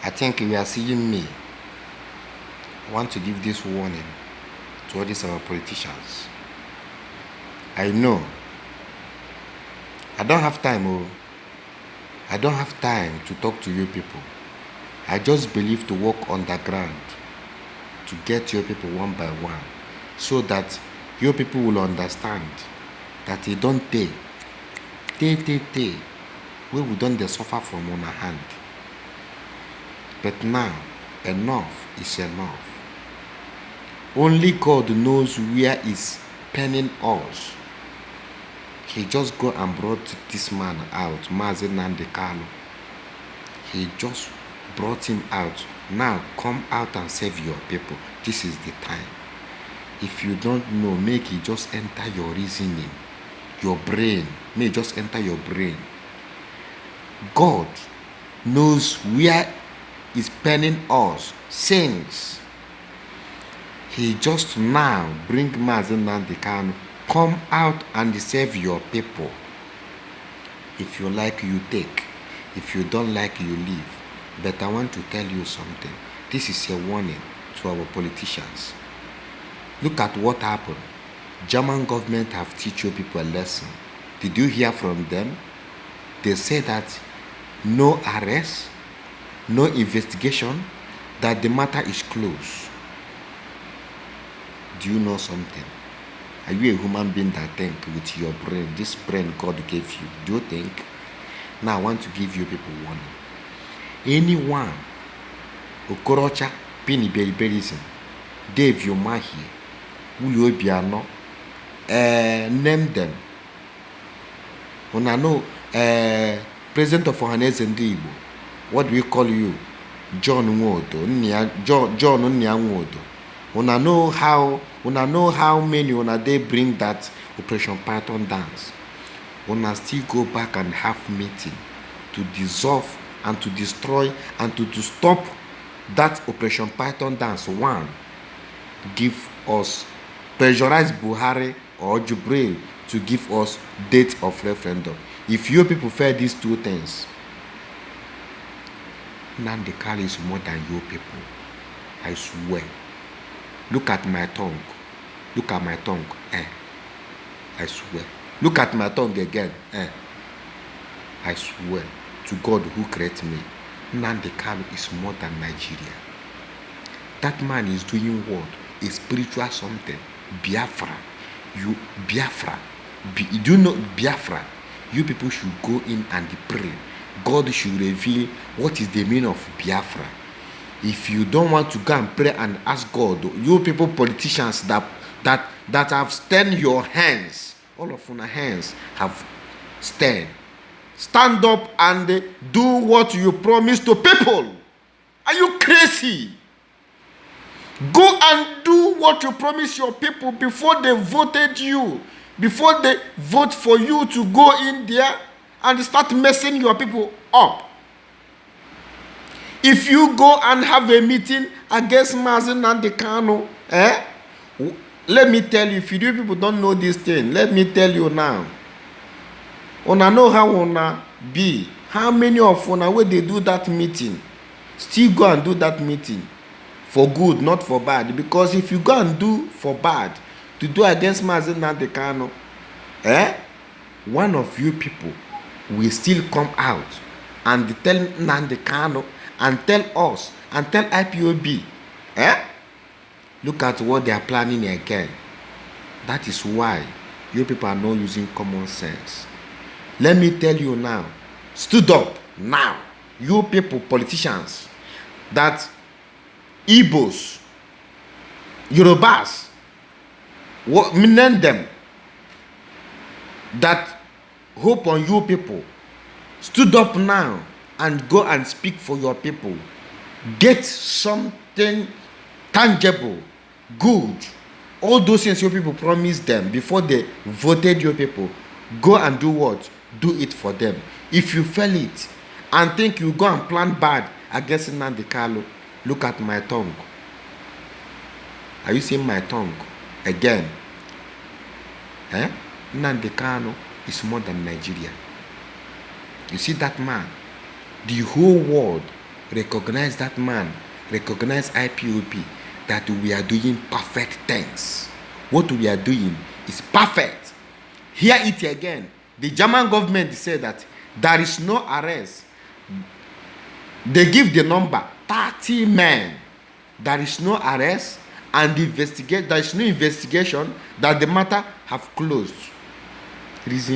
I think you are seeing me. I want to give this warning to all these our politicians. I know. I don't have time, I don't have time to talk to you people. I just believe to work on the ground to get your people one by one so that your people will understand that they don't take. We don't they suffer from on our hand. But now, enough is enough. Only God knows where is penning us. He just go and brought this man out, Mazi Nnamdi Kanu. He just brought him out. Now come out and save your people. This is the time. If you don't know, make it just enter your reasoning, your brain. May it just enter your brain. God knows where is penning us since. He just now bring Mazi Nnamdi Kanu. Come out and save your people. If you like, you take. If you don't like, you leave. But I want to tell you something. This is a warning to our politicians. Look at what happened. German government have teach you people a lesson. Did you hear from them? They say that no arrest, no investigation, that the matter is closed. Do you know something? Are you a human being that think with your brain, this brain God gave you? Do you think? Now I want to give you people warning. Anyone, Okorocha, Penny Berryism, Dave Yomahi, Uli Obiano, name them. When I know President of Ohaneze Ndigbo, what do we call you? John Nwodo, John Nwodo. Una know how many una they bring that Operation Python dance. Una still go back and have meeting to dissolve and to destroy and to stop that Operation Python dance. One, give us pressurize Buhari or Jubril to give us date of referendum. If you people fear these two things, Nnamdi Kanu is more than you people. I swear. Look at my tongue. Look at my tongue. I swear. Look at my tongue again. I swear to God who created me. Nnamdi Kanu is more than Nigeria. That man is doing what? A spiritual something. Biafra. Biafra. Do you know Biafra? You people should go in and pray. God should reveal what is the meaning of Biafra. If you don't want to go and pray and ask God, you people politicians that have stand your hands, all of your hands have stand up and do what you promise to people. Are you crazy? Go and do what you promise your people before they voted you, before they vote for you to go in there and start messing your people up. If you go and have a meeting against Mazi Nnamdi Kanu, let me tell you, if you people don't know this thing, let me tell you now. Una know how una be. How many of una when they do that meeting, still go and do that meeting for good, not for bad? Because if you go and do for bad, to do against Mazi Nnamdi Kanu, one of you people will still come out and tell Nnamdi Kanu and tell us and tell IPOB, look at what they are planning again. That is why you people are not using common sense. Let me tell you now, stood up now, you people politicians, that Igbos, Yorubas, what name them, that hope on you people, stood up now and go and speak for your people. Get something tangible, good. All those things your people promised them before they voted your people. Go and do what? Do it for them. If you fail it and think you go and plan bad against Nnamdi Kanu, look at my tongue. Are you seeing my tongue? Again. Nnamdi Kanu is more than Nigeria. You see that man? The whole world recognize that man, recognize IPOB, that we are doing perfect things. What we are doing is perfect. Hear it again. The German government said that there is no arrest. They give the number 30 men. There is no arrest and there is no investigation, that the matter have closed. Reason